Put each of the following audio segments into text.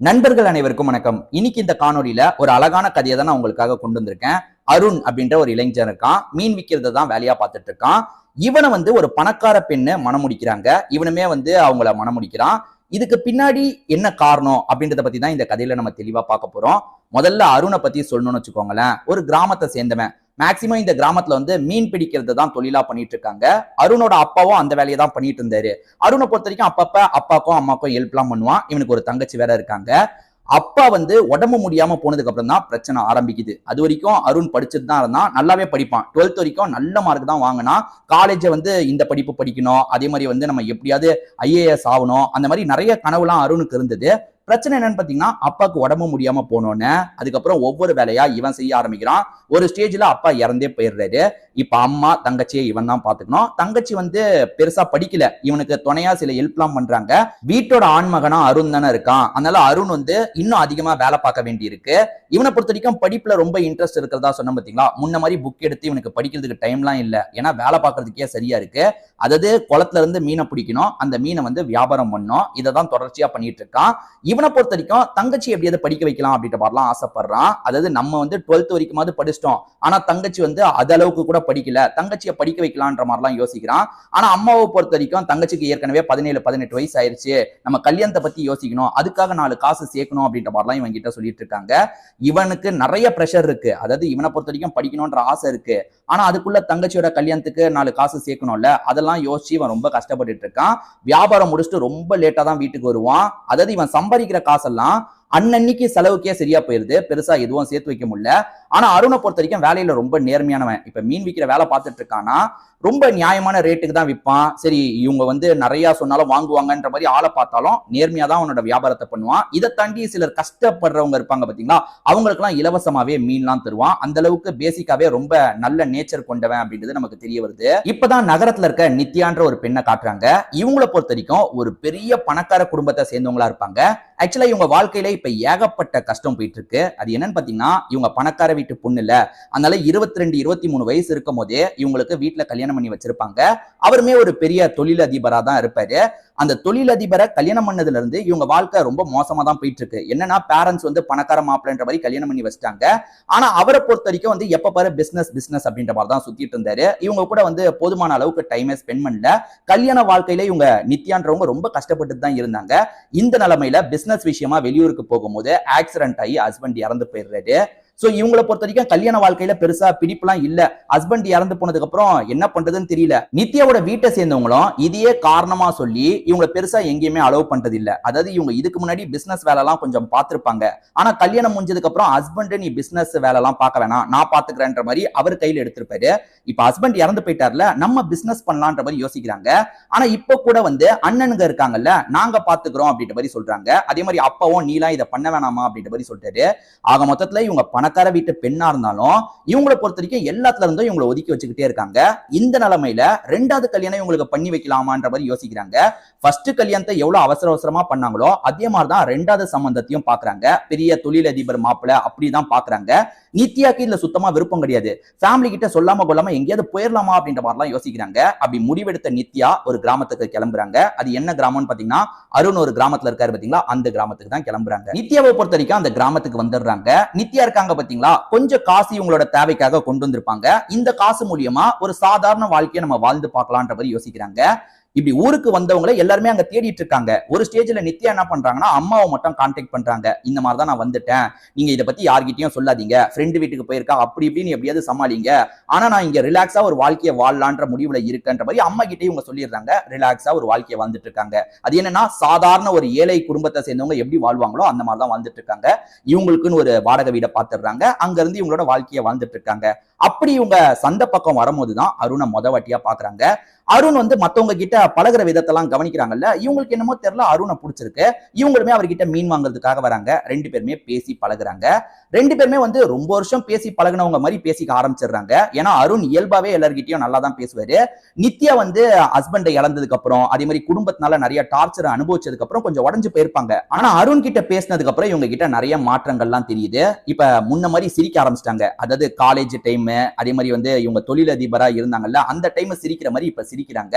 நண்பர்கள் அனைவருக்கும் வணக்கம். இன்னைக்கு இந்த காணொலியில ஒரு அழகான கதையை தான் நான் உங்களுக்காக கொண்டு வந்திருக்கேன். அருண் அப்படின்ற ஒரு இளைஞர் இருக்கான். மீன் விற்கிறத தான் வேலையா பார்த்துட்டு இருக்கான். இவனை ஒரு பணக்கார பெண்ணு மனம் முடிக்கிறாங்க. இவனுமே அவங்கள மனம் முடிக்கிறான். இதுக்கு பின்னாடி என்ன காரணம் அப்படின்றத பத்தி தான் இந்த கதையில நம்ம தெளிவா பார்க்க போறோம். முதல்ல அருணை பத்தி சொல்லணும்னு வச்சுக்கோங்களேன். ஒரு கிராமத்தை சேர்ந்தவன். மேக்சிமம் இந்த கிராமத்துல மீன் பிடிக்கிறது தான் தொழிலா பண்ணிட்டு இருக்காங்க. அருணோட அப்பாவும் அந்த வேலையை தான் பண்ணிட்டு இருந்தாரு. அருணை பொறுத்த வரைக்கும் அப்பப்ப அப்பாக்கும் அம்மாக்கும் ஹெல்ப் எல்லாம் பண்ணுவான். இவனுக்கு ஒரு தங்கச்சி வேற இருக்காங்க. அப்பா உடம்பு முடியாம போனதுக்கு அப்புறம் தான் பிரச்சனை ஆரம்பிக்குது. அது வரைக்கும் அருண் படிச்சுட்டு தான் இருந்தான். நல்லாவே படிப்பான். 12th வரைக்கும் நல்ல மார்க் தான் வாங்கினா. காலேஜ் இந்த படிப்பு படிக்கணும், அதே மாதிரி நம்ம எப்படியாவது IAS ஆகணும், அந்த மாதிரி நிறைய கனவுலாம் அருணுக்கு இருந்தது. பிரச்சனை என்னன்னு பாத்தீங்கன்னா, அப்பாவுக்கு உடம்பு முடியாம போனோன்னு அதுக்கப்புறம் ஒவ்வொரு வேலையா இவன் செய்ய ஆரம்பிக்கிறான். ஒரு ஸ்டேஜ்ல அப்பா இறந்தே போயிடுறாரு. இப்ப அம்மா தங்கச்சியை இவன் தான் பாத்துக்கணும். தங்கச்சி பெருசா படிக்கல. இவனுக்கு துணையா சில ஹெல்ப் எல்லாம் பண்றாங்க. வீட்டோட ஆண்மகனா அருண் தானே இருக்கான். அதனால அருண் இன்னும் அதிகமா வேலை பார்க்க வேண்டி இருக்கு. இவனை பொறுத்த வரைக்கும் படிப்புல ரொம்ப இன்ட்ரெஸ்ட் இருக்கிறதா சொன்ன பாத்தீங்களா. முன்ன மாதிரி புக் எடுத்து இவனுக்கு படிக்கிறதுக்கு டைம்லாம் இல்ல. ஏன்னா வேலை பார்க்கறதுக்கே சரியா இருக்கு. அதாவது குளத்துல இருந்து மீனை பிடிக்கணும், அந்த மீனை வியாபாரம் பண்ணணும். இதை தான் தொடர்ச்சியா பண்ணிட்டு இருக்கான். இவனை பொறுத்த வரைக்கும் தங்கச்சி எப்படியாவது படிக்க வைக்கலாம் அப்படின்ற மாதிரிலாம் ஆசைப்படுறான். அதாவது நம்ம 12th வரைக்குமாவது படிச்சிட்டோம், ஆனா தங்கச்சி அது அளவுக்கு கூட படிக்கல, தங்கச்சியை படிக்க வைக்கலான்ற மாதிரிலாம் யோசிக்கிறான். ஆனா அம்மாவை பொறுத்த வரைக்கும் தங்கச்சிக்கு ஏற்கனவே 17-18 வயசு ஆயிருச்சு, நம்ம கல்யாணத்தை பத்தி யோசிக்கணும், அதுக்காக 4 காசு சேர்க்கணும் அப்படின்ற மாதிரிலாம் இவன் கிட்ட சொல்லிட்டு இருக்காங்க. இவனுக்கு நிறைய பிரஷர் இருக்கு. அதாவது இவனை பொறுத்த வரைக்கும் படிக்கணும்ன்ற ஆசை இருக்கு. ஆனா அதுக்குள்ள தங்கச்சியோட கல்யாணத்துக்கு 4 காசு சேர்க்கணும்ல, அதெல்லாம் யோசிச்சு இவன் ரொம்ப கஷ்டப்பட்டு இருக்கான். வியாபாரம் முடிச்சுட்டு ரொம்ப லேட்டா தான் வீட்டுக்கு வருவான். அதாவது இவன் சம்பாதிக்கிற காசெல்லாம் அன்னன்னைக்கு செலவுக்கே சரியா போயிருது. பெருசா எதுவும் சேர்த்து வைக்க முடியல. ஆனா அருணை பொறுத்த வரைக்கும் வேலையில ரொம்ப நேர்மையானவன். இப்ப மீன் விற்கிற வேலை பார்த்துட்டு இருக்கானா, ரொம்ப நியாயமான ரேட்டுக்கு தான் விற்பான். சரி, இவங்க நிறைய சொன்னாலும் வாங்குவாங்கன்ற மாதிரி ஆளை பார்த்தாலும் நேர்மையா தான் அவனோட வியாபாரத்தை பண்ணுவான். இதை தாண்டி சிலர் கஷ்டப்படுறவங்க இருப்பாங்க பாத்தீங்களா, அவங்களுக்கு எல்லாம் இலவசமாவே மீன்லாம் தருவான். அந்த அளவுக்கு பேசிக்காவே ரொம்ப நல்ல நேச்சர் கொண்டவன் அப்படின்றது நமக்கு தெரிய வருது. இப்பதான் நகரத்துல இருக்க நித்யான்ற ஒரு பெண்ணை காட்டுறாங்க. இவங்களை பொறுத்த வரைக்கும் ஒரு பெரிய பணக்கார குடும்பத்தை சேர்ந்தவங்களா இருப்பாங்க. ஆக்சுவலா இவங்க வாழ்க்கையில இப்ப ஏகப்பட்ட கஷ்டம் போயிட்டு இருக்கு. அது என்னன்னு பாத்தீங்கன்னா, இவங்க பணக்கார வீட்டு பொண்ணு இல்ல. அதனால 22-23 வயசு இருக்கும் போதே இவங்களுக்கு வீட்டுல கல்யாணம் பண்ணி வச்சிருப்பாங்க. அவருமே ஒரு பெரிய தொழிலதிபரா தான் இருப்பாரு. அந்த தொழிலதிபரை கல்யாணம் பண்ணதுல இருந்து இவங்க வாழ்க்கை ரொம்ப மோசமா தான் போயிட்டு இருக்கு. என்னன்னா, பேரண்ட்ஸ் பணக்கார மாப்பிள்ளைன்ற மாதிரி கல்யாணம் பண்ணி வச்சிட்டாங்க. ஆனா அவரை பொறுத்த வரைக்கும் எப்ப பாரு பிசினஸ் அப்படின்ற மாதிரி தான் சுத்திட்டு இருந்தாரு. இவங்க கூட போதுமான அளவுக்கு டைமே ஸ்பெண்ட் பண்ணல. கல்யாண வாழ்க்கையில இவங்க நித்யான்றவங்க ரொம்ப கஷ்டப்பட்டு தான் இருந்தாங்க. இந்த நிலைமையில பிசினஸ் விஷயமா வெளியூருக்கு போகும்போது ஆக்சிடென்ட் ஆகி ஹஸ்பண்ட் இறந்து போயிடுறாரு. சோ இவங்களை பொறுத்த வரைக்கும் கல்யாண வாழ்க்கையில பெருசா பிடிப்புலாம் இல்ல. ஹஸ்பண்ட் இறந்து போனதுக்கு அப்புறம் என்ன பண்றதுன்னு தெரியல. நித்யாவோட வீட்டை சேர்ந்தவங்களும் இதையே காரணமா சொல்லி இவங்க பெருசா எங்கேயுமே அலோவ் பண்றது இல்ல. அதாவது இவங்க இதுக்கு முன்னாடி பிசினஸ் வேலை எல்லாம் கொஞ்சம் பார்த்திருப்பாங்க. ஆனா கல்யாணம் முடிஞ்சதுக்கு அப்புறம் ஹஸ்பண்ட் நீ பிசினஸ் வேலை எல்லாம் பார்க்க வேணாம், நான் பாத்துக்கிறேன்ற மாதிரி அவர் கையில எடுத்திருப்பாரு. இப்ப ஹஸ்பண்ட் இறந்து போயிட்டார்ல, நம்ம பிசினஸ் பண்ணலான்ற மாதிரி யோசிக்கிறாங்க. ஆனா இப்ப கூட அண்ணனுங்க இருக்காங்கல்ல, நாங்க பாத்துக்கிறோம் அப்படின்ற மாதிரி சொல்றாங்க. அதே மாதிரி அப்பாவும் நீலாம் இதை பண்ண வேணாமா அப்படின்ற மாதிரி சொல்றாரு. ஆக மொத்தத்துல இவங்க பணக்கார வீட்டு பெண்ணா இருந்தாலும் இவங்களை பொறுத்த வரைக்கும் எல்லாத்துல இருந்தும் இவங்களை ஒதுக்கி வச்சுக்கிட்டே இருக்காங்க. இந்த நிலைமையில 2வது கல்யாணம் இவங்களுக்கு பண்ணி வைக்கலாமான்ற மாதிரி யோசிக்கிறாங்க. ஃபர்ஸ்ட் கல்யாணத்தை எவ்வளவு அவசரமா பண்ணாங்களோ அதே மாதிரிதான் 2வது சம்பந்தத்தையும் பாக்குறாங்க. பெரிய தொழிலதிபர் மாப்பிள்ள அப்படிதான் பாக்குறாங்க. நித்யாக்கு இதுல சுத்தமா விருப்பம் கிடையாது. ஃபேமிலி கிட்ட சொல்லாம கொள்ளாம எங்கேயாவது போயிடலாமா அப்படின்ற மாதிரிலாம் யோசிக்கிறாங்க. அப்படி முடிவெடுத்த நித்யா ஒரு கிராமத்துக்கு கிளம்புறாங்க. அது என்ன கிராமம்னு பாத்தீங்கன்னா, அருண் ஒரு கிராமத்துல இருக்காரு பாத்தீங்களா, அந்த கிராமத்துக்கு தான் கிளம்புறாங்க. நித்யாவை பொறுத்த வரைக்கும் அந்த கிராமத்துக்கு வந்துடுறாங்க. நித்யா இருக்காங்க பாத்தீங்களா, கொஞ்சம் காசு இவங்களோட தேவைக்காக கொண்டு வந்திருப்பாங்க. இந்த காசு மூலியமா ஒரு சாதாரண வாழ்க்கையை நம்ம வாழ்ந்து பார்க்கலான்ற மாதிரி யோசிக்கிறாங்க. இப்படி ஊருக்கு வந்தவங்களை எல்லாருமே அங்க தேடிட்டு இருக்காங்க. ஒரு ஸ்டேஜ்ல நித்யா என்ன பண்றாங்கன்னா, அம்மாவை மட்டும் கான்டாக்ட் பண்றாங்க. இந்த மாதிரி தான் நான் வந்துட்டேன், நீங்க இதை பத்தி யார்கிட்டயும் சொல்லாதீங்க, ஃப்ரெண்டு வீட்டுக்கு போயிருக்கா, அப்படி இப்படின்னு எப்படியாவது சமாளிங்க, ஆனா நான் இங்க ரிலாக்ஸா ஒரு வாழ்க்கையை வாழலான்ற முடிவுல இருக்கன்ற மாதிரி அம்மா கிட்டே இவங்க சொல்லிடுறாங்க. ரிலாக்ஸா ஒரு வாழ்க்கையை வாழ்ந்துட்டு இருக்காங்க. அது என்னன்னா, சாதாரண ஒரு ஏழை குடும்பத்தை சேர்ந்தவங்க எப்படி வாழ்வாங்களோ அந்த மாதிரி தான் வாழ்ந்துட்டு இருக்காங்க. இவங்களுக்குன்னு ஒரு வாடகை வீடை பார்த்துடுறாங்க. அங்க இருந்து இவங்களோட வாழ்க்கையை வாழ்ந்துட்டு இருக்காங்க. அப்படி இவங்க சந்தை பக்கம் வரும்போதுதான் அருணை வாட்டியா பாக்குறாங்க. அருண் மத்தவங்க கிட்ட பழகுற விதத்தெல்லாம் கவனிக்கிறாங்கல்ல, இவங்களுக்கு என்னமோ தெரியல, அருணை பிடிச்சிருக்கு. இவங்களுமே அவர்கிட்ட மீன் வாங்குறதுக்காக வராங்க. 2 பேருமே பேசி பழகுறாங்க. 2 பேருமே ரொம்ப வருஷம் பேசி பழகினவங்க மாதிரி பேசிக்க ஆரம்பிச்சிடுறாங்க. ஏன்னா அருண் இயல்பாவே எல்லார்கிட்டயும் நல்லா தான் பேசுவாரு. நித்யா ஹஸ்பண்டை இழந்ததுக்கு அப்புறம் அதே மாதிரி குடும்பத்தினால நிறைய டார்ச்சர் அனுபவிச்சதுக்கு அப்புறம் கொஞ்சம் உடஞ்சு போயிருப்பாங்க. ஆனா அருண் கிட்ட பேசினதுக்கு அப்புறம் இவங்க கிட்ட நிறைய மாற்றங்கள்லாம் தெரியுது. இப்ப முன்ன மாதிரி சிரிக்க ஆரம்பிச்சிட்டாங்க. அதாவது காலேஜ் டைம் அதே மாதிரி வந்து இவங்க தொழிலதிபரா இருந்தாங்கல்ல அந்த டைம் சிரிக்கிற மாதிரி இப்ப சிரிக்கிறாங்க.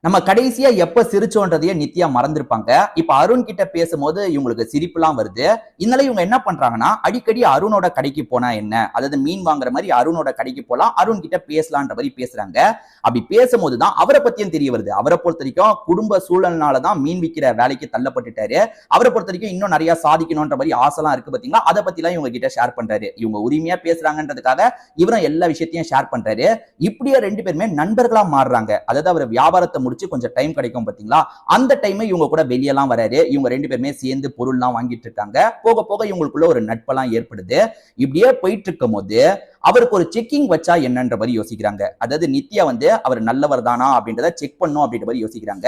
நம்ம கடைசியா எப்ப சிரிச்சோன்றதையே நித்யா மறந்திருப்பாங்க. இப்ப அருண் கிட்ட பேசும்போது இவங்களுக்கு சிரிப்புலாம் வருது. இதனால இவங்க என்ன பண்றாங்கன்னா அடிக்கடி அருணோட கடைக்கு போனா என்ன, அதாவது மீன் வாங்குற மாதிரி அருணோட கடைக்கு போலாம், அருண் கிட்ட பேசலான்ற மாதிரி பேசுறாங்க. அப்படி பேசும்போதுதான் அவரை பத்தியும் தெரிய வருது. அவரை பொறுத்த வரைக்கும் குடும்ப சூழல்னாலதான் மீன் விக்கிற வேலைக்கு தள்ளப்பட்டுட்டாரு. அவரை பொறுத்த வரைக்கும் இன்னும் நிறைய சாதிக்கணும்ன்ற மாதிரி ஆசைலாம் இருக்கு பாத்தீங்களா, அதை பத்தி எல்லாம் இவங்க கிட்ட ஷேர் பண்றாரு. இவங்க உரிமையா பேசுறாங்கன்றதுக்காக இவரும் எல்லா விஷயத்தையும் ஷேர் பண்றாரு. இப்படியே ரெண்டு பேருமே நண்பர்களா மாறுறாங்க. அதாவது அவர் வியாபாரத்தை முடிச்சு கொஞ்சம் டைம் கிடைக்கும் பாத்தீங்களா, அந்த டைம் இவங்க கூட வெளியெல்லாம் வராரு. இவங்க ரெண்டு பேருமே சேர்ந்து பொருள்லாம் வாங்கிட்டு இருக்காங்க. போக போக இவங்களுக்குள்ள ஒரு நட்பெல்லாம் ஏற்படுது. இப்படியே போயிட்டு இருக்கும் போது அவருக்கு ஒரு செக்கிங் வச்சா என்னன்ற மாதிரி யோசிக்கிறாங்க. அதாவது நித்யா வந்து அவர் நல்லவர் தானா அப்படின்றத செக் பண்ணும் அப்படின்ற மாதிரி யோசிக்கிறாங்க.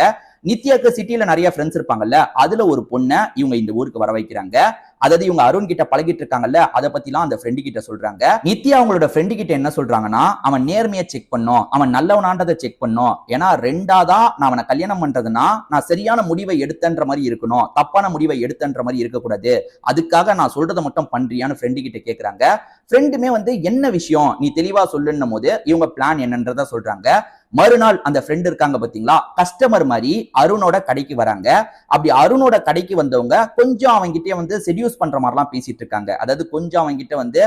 நித்யாக்கு சிட்டில நிறைய ஃப்ரெண்ட்ஸ் இருப்பாங்கல்ல, அதுல ஒரு பொண்ணை இவங்க இந்த ஊருக்கு வர வைக்கிறாங்க. அதாவது இவங்க அருண் கிட்ட பழகிட்டு இருக்காங்கல்ல, அதை பத்திலாம் அந்த ஃப்ரெண்டு கிட்ட சொல்றாங்க. நித்யா அவங்களோட ஃப்ரெண்டு கிட்ட என்ன சொல்றாங்கன்னா, அவன் நேர்மையை செக் பண்ணும், அவன் நல்லவனான்றதை செக் பண்ணும். ஏன்னா ரெண்டாதான் நான் அவனை கல்யாணம் பண்றதுன்னா நான் சரியான முடிவை எடுத்தன்ற மாதிரி இருக்கணும், தப்பான முடிவை எடுத்தன்ற மாதிரி இருக்கக்கூடாது. அதுக்காக நான் சொல்றதை மட்டும் பண்றியான்னு ஃப்ரெண்டு கிட்ட கேட்கறாங்க. ஃப்ரெண்டுமே வந்து என்ன விஷயம் நீ தெளிவா சொல்லுன்னும் போது இவங்க பிளான் என்னன்றத சொல்றாங்க. மறுநாள் அந்த ஃப்ரெண்ட் இருக்காங்க பாத்தீங்களா, கஸ்டமர் மாதிரி அருணோட கடைக்கு வராங்க. அப்படி அருணோட கடைக்கு வந்தவங்க கொஞ்சம் அவங்கிட்ட வந்து செடியூஸ் பண்ற மாதிரிலாம் பேசிட்டு இருக்காங்க. அதாவது கொஞ்சம் அவங்கிட்ட வந்து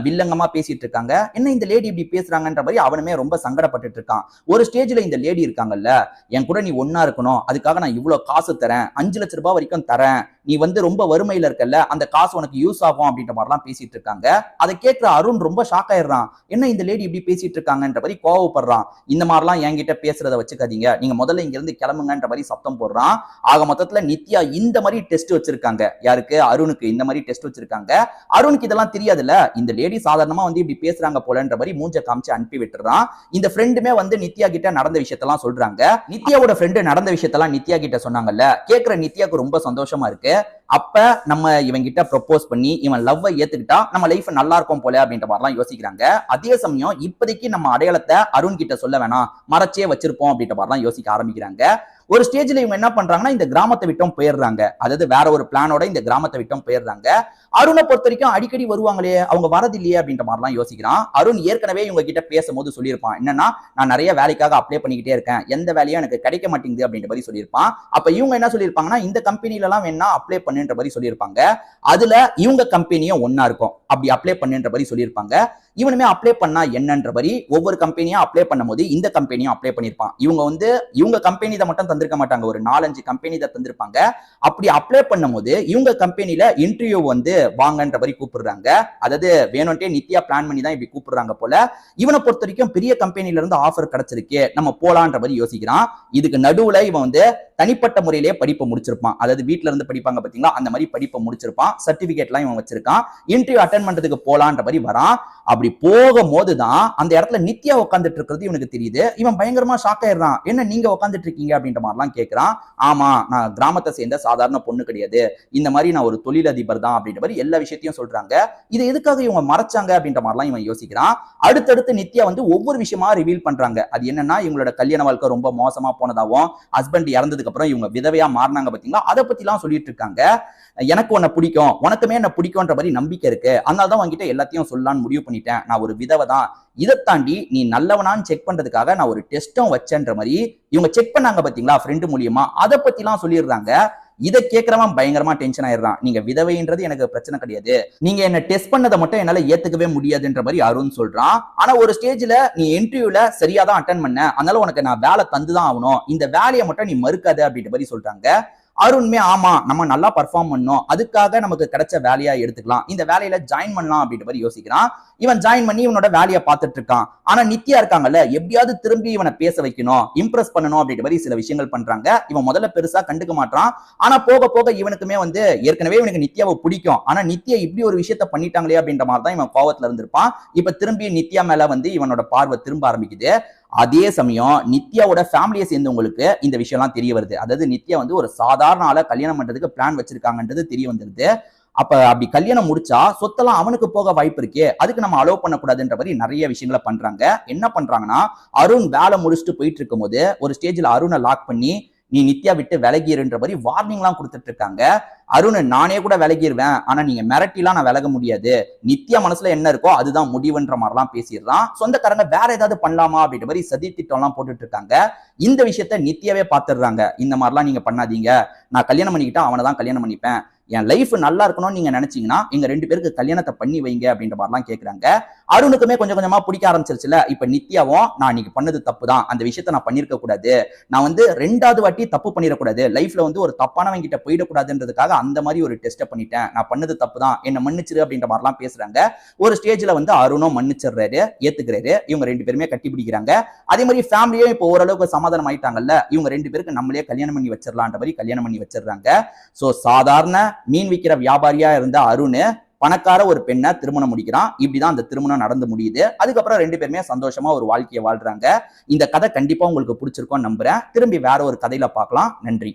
வில்லங்கமா பேசிட்டு இருக்காங்க. என்ன இந்த லேடி இப்படி பேசுறாங்கன்ற மாதிரி அவனுமே ரொம்ப சங்கடப்பட்டுட்டு இருக்கான். ஒரு ஸ்டேஜ்ல இந்த லேடி இருக்காங்கல்ல, என் கூட நீ ஒன்னா இருக்கணும், அதுக்காக நான் இவ்வளவு காசு தரேன், 5 லட்சம் ரூபாய் வரைக்கும் தரேன், நீ வந்து ரொம்ப வறுமையில இருக்கல்ல, அந்த காசு உனக்கு யூஸ் ஆகும் அப்படின்ற மாதிரிலாம் பேசிட்டு இருக்காங்க. அதை கேட்கிற அருண் ரொம்ப ஷாக் ஆயிடுறான். என்ன இந்த லேடி இப்படி பேசிட்டு இருக்காங்கன்ற மாதிரி கோவப்படுறான். இந்த மாதிரிலாம் என்கிட்ட பேசுறத வச்சுக்காதீங்க, நீங்க முதல்ல இங்க இருந்து கிளம்புங்கன்ற மாதிரி சத்தம் போடுறான். ஆக மொத்தத்துல நித்யா இந்த மாதிரி டெஸ்ட் வச்சிருக்காங்க. யாருக்கு? அருணுக்கு இந்த மாதிரி டெஸ்ட் வச்சிருக்காங்க. அருணுக்கு இதெல்லாம் தெரியாதுல்ல, இந்த லேடி சாதாரணமா வந்து இப்படி பேசுறாங்க போலன்ற மாதிரி மூஞ்ச காமிச்சு அனுப்பி விட்டுறான். இந்த ஃப்ரெண்டுமே வந்து நித்யா கிட்ட நடந்த விஷயத்தெல்லாம் சொல்றாங்க. நித்யாவோட ஃப்ரெண்டு நடந்த விஷயத்தெல்லாம் நித்யா கிட்ட சொன்னாங்கல்ல, கேட்கிற நித்யாக்கு ரொம்ப சந்தோஷமா இருக்கு. அப்ப நம்ம இவன் கிட்ட ப்ரொபோஸ் பண்ணி இவன் லவ்வை ஏத்துக்கிட்டா நம்ம லைஃப் நல்லா இருக்கும் போல அப்படின்ற மாதிரிலாம் யோசிக்கிறாங்க. அதே சமயம் இப்போதைக்கு நம்ம அடையாளத்தை அருண் கிட்ட சொல்ல வேணாம், மறைச்சே வச்சிருப்போம் அப்படின்ற மாதிரிலாம் யோசிக்க ஆரம்பிக்கிறாங்க. ஒரு ஸ்டேஜ்ல இவங்க என்ன பண்றாங்கன்னா இந்த கிராமத்தை விட்டும் போயிடுறாங்க. அதாவது வேற ஒரு பிளானோட இந்த கிராமத்தை விட்டும் போயிடுறாங்க. அருணை பொறுத்த வரைக்கும் அடிக்கடி வருவாங்களே, அவங்க வரது இல்லையே அப்படின்ற மாதிரிலாம் யோசிக்கிறான். அருண் ஏற்கனவே இவங்க கிட்ட பேசும்போது சொல்லியிருப்பான், என்னன்னா நான் நிறைய வேலைக்காக அப்ளை பண்ணிக்கிட்டே இருக்கேன், எந்த வேலையும் எனக்கு கிடைக்க மாட்டேங்குது அப்படின்ற மாதிரி சொல்லியிருப்பான். அப்ப இவங்க என்ன சொல்லியிருப்பாங்கன்னா இந்த கம்பெனில எல்லாம் வேணா அப்ளை பண்ணுன்ற மாதிரி சொல்லியிருப்பாங்க. அதுல இவங்க கம்பெனியும் ஒன்னா இருக்கும், அப்படி அப்ளை பண்ணுன்ற மாதிரி சொல்லியிருப்பாங்க. இவனுமே அப்ளை பண்ணா என்னன்ற மாதிரி ஒவ்வொரு கம்பெனியா அப்ளை பண்ணும்போது இந்த கம்பெனியும் அப்ளை பண்ணிருப்பான். இவங்க வந்து இவங்க கம்பெனி தான் மட்டும் தந்திருக்க மாட்டாங்க, ஒரு 4-5 கம்பெனி தான் தந்திருப்பாங்க. அப்படி அப்ளை பண்ணும்போது இவங்க கம்பெனில இன்டர்வியூ வந்து வாங்கன்ற மாதிரி கூப்பிடுறாங்க. அதாவது வேணும்ட்டே நித்யா பிளான் பண்ணி தான் இப்படி கூப்பிடுறாங்க போல. இவனை பொறுத்த வரைக்கும் பெரிய கம்பெனில இருந்து ஆஃபர் கிடைச்சிருக்கு, நம்ம போலான்ற மாதிரி யோசிக்கிறான். இதுக்கு நடுவுல இவன் வந்து தனிப்பட்ட முறையிலேயே படிப்பை முடிச்சிருப்பான். அதாவது வீட்டுல இருந்து படிப்பாங்க பாத்தீங்களா, அந்த மாதிரி படிப்பை முடிச்சிருப்பான். சர்டிபிகேட்லாம் இவன் வச்சிருக்கான். இன்டர்வியூ அட்டென்ட் பண்றதுக்கு போலான்ற மாதிரி வரான். அப்படி போகும்போதுதான் அந்த இடத்துல நித்யா உட்காந்துட்டு இருக்கிறது இவனுக்கு தெரியுது. இவன் பயங்கரமா ஷாக் ஆயிடுறான். என்ன நீங்க உட்காந்துட்டு இருக்கீங்க அப்படின்ற மாதிரிலாம் கேட்கிறான். ஆமா, நான் கிராமத்தை சேர்ந்த சாதாரண பொண்ணு கிடையாது, இந்த மாதிரி நான் ஒரு தொழிலதிபர் தான் அப்படின்ற மாதிரி எல்லா விஷயத்தையும் சொல்றாங்க. இதை எதுக்காக இவங்க மறைச்சாங்க அப்படின்ற மாதிரிலாம் இவன் யோசிக்கிறான். அடுத்தடுத்து நித்யா வந்து ஒவ்வொரு விஷயமா ரிவீல் பண்றாங்க. அது என்னன்னா இவங்களோட கல்யாண வாழ்க்கை ரொம்ப மோசமா போனதாகவும், ஹஸ்பண்ட் இறந்ததுக்கு அப்புறம் இவங்க விதவையா மாறினாங்க பாத்தீங்களா, அதை பத்தி எல்லாம் சொல்லிட்டு இருக்காங்க. எனக்கு உன்னை பிடிக்கும், உனக்குமே என்ன பிடிக்கும்ன்ற மாதிரி நம்பிக்கை இருக்கு, அதனால தான் உன்கிட்ட எல்லாத்தையும் சொல்லலாம்னு முடிவு பண்ணிட்டேன், நான் ஒரு விதவை தான், இதை தாண்டி நீ நல்லவனான்னு செக் பண்றதுக்காக நான் ஒரு டெஸ்டும் வச்சேன்ற மாதிரி இவங்க செக் பண்ணாங்க பாத்தீங்களா ஃப்ரெண்டு மூலியமா, அதை பத்தி எல்லாம் சொல்லிடுறாங்க. இதை கேட்கிறவன் பயங்கரமா டென்ஷன் ஆயிடுறான். நீங்க விதவைன்றது எனக்கு பிரச்சனை கிடையாது, நீங்க என்ன டெஸ்ட் பண்ணதை மட்டும் என்னால ஏத்துக்கவே முடியாதுன்ற மாதிரி அருண் சொல்றான். ஆனா ஒரு ஸ்டேஜ்ல நீ இன்டர்வியூல சரியா தான் அட்டென்ட் பண்ண, அதனால உனக்கு நான் வேலை தந்துதான் ஆகணும், இந்த வேலையை மட்டும் நீ மறுக்காத அப்படின்ற மாதிரி சொல்றாங்க. அருண்மே ஆமா நம்ம நல்லா பர்ஃபார்ம் பண்ணோம், அதுக்காக நமக்கு கிடைச்ச வேலையா எடுத்துக்கலாம், இந்த வேலையில ஜாயின் பண்ணலாம் அப்படின்ற மாதிரி யோசிக்கிறான். இவன் ஜாயின் பண்ணி இவனோட வேலையை பார்த்துட்டு இருக்கான். ஆனா நித்யா இருக்காங்கல்ல, எப்படியாவது திரும்பி இவனை பேச வைக்கணும், இம்ப்ரெஸ் பண்ணணும் அப்படின்ற மாதிரி சில விஷயங்கள் பண்றாங்க. இவன் முதல்ல பெருசா கண்டுக்க மாட்டான். ஆனா போக போக இவனுக்குமே வந்து ஏற்கனவே இவனுக்கு நித்யாவை பிடிக்கும், ஆனா நித்யா இப்படி ஒரு விஷயத்த பண்ணிட்டாங்களே அப்படின்ற மாதிரி தான் இவன் கோவத்துல இருந்திருப்பான். இப்ப திரும்பி நித்யா மேல வந்து இவனோட பார்வை திரும்ப ஆரம்பிக்குது. அதே சமயம் நித்யாவோட ஃபேமிலியை சேர்ந்தவங்களுக்கு இந்த விஷயம்லாம் தெரிய வருது. அதாவது நித்யா வந்து ஒரு சாதாரண ஆளை கல்யாணம் பண்றதுக்கு பிளான் வச்சிருக்காங்கன்றது தெரிய வந்துருது. அப்ப அப்படி கல்யாணம் முடிச்சா சொத்தெல்லாம் அவனுக்கு போக வாய்ப்பு இருக்கே, அதுக்கு நம்ம அலோவ் பண்ணக்கூடாதுன்ற மாதிரி நிறைய விஷயங்களை பண்றாங்க. என்ன பண்றாங்கன்னா அருண் வேலை முடிச்சுட்டு போயிட்டு இருக்கும் போது ஒரு ஸ்டேஜ்ல அருணை லாக் பண்ணி, நீ நித்யா விட்டு விலகிருன்ற மாதிரி வார்னிங் எல்லாம் கொடுத்துட்டு இருக்காங்க. அருண், நானே கூட விலகிடுவேன், ஆனா நீங்க மிரட்டிலாம் நான் விலக முடியாது, நித்யா மனசுல என்ன இருக்கோ அதுதான் முடிவுன்ற மாதிரிலாம் பேசிடுறான். சொந்தக்காரங்க வேற ஏதாவது பண்ணலாமா அப்படின்ற மாதிரி சதி திட்டம் எல்லாம் போட்டுட்டு இருக்காங்க. இந்த விஷயத்த நித்யாவே பாத்துடுறாங்க. இந்த மாதிரிலாம் நீங்க பண்ணாதீங்க, நான் கல்யாணம் பண்ணிக்கிட்டா அவனை தான் கல்யாணம் பண்ணிப்பேன், என் லைஃப் நல்லா இருக்கணும்னு நீங்க நினைச்சீங்கன்னா எங்க 2 பேருக்கு கல்யாணத்தை பண்ணி வைங்க அப்படின்ற மாதிரிலாம் கேட்கறாங்க. அருணுக்குமே கொஞ்சம் கொஞ்சமா பிடிக்க ஆரம்பிச்சிருச்சுல. இப்ப நித்யாவும் நான் இன்னைக்கு பண்ணது தப்பு தான், அந்த விஷயத்த நான் பண்ணிருக்க கூடாது, நான் வந்து 2வது வாட்டி தப்பு பண்ணிடக்கூடாது, லைஃப்ல வந்து ஒரு தப்பானவங்க கிட்ட போயிடக்கூடாதுன்றதுக்காக அந்த மாதிரி ஒரு டெஸ்ட் பண்ணிட்டேன், நான் பண்ணது தப்பு தான், என்ன மன்னிச்சிரு அப்படின்ற மாதிரிலாம் பேசுறாங்க. ஒரு ஸ்டேஜ்ல வந்து அருணும் மன்னிச்சிடுறாரு, ஏத்துக்கிறாரு. இவங்க 2 பேருமே கட்டி பிடிக்கிறாங்க. அதே மாதிரி ஃபேமிலியும் இப்போ ஓரளவுக்கு சமாதானம் ஆயிட்டாங்கல்ல. இவங்க 2 பேருக்கு நம்மளே கல்யாணம் பண்ணி வச்சிடலான்ற மாதிரி கல்யாணம் பண்ணி வச்சிடுறாங்க. சோ சாதாரண மீன் விக்கிற வியாபாரியா இருந்த அருண் பணக்கார ஒரு பெண்ணை திருமணம் முடிக்கிறான். இப்படிதான் அந்த திருமணம் நடந்து முடியுது. அதுக்கப்புறம் 2 பேருமே சந்தோஷமா ஒரு வாழ்க்கையை வாழ்றாங்க. இந்த கதை கண்டிப்பா உங்களுக்கு பிடிச்சிருக்கும் நம்புறேன். திரும்பி வேற ஒரு கதையில பார்க்கலாம். நன்றி.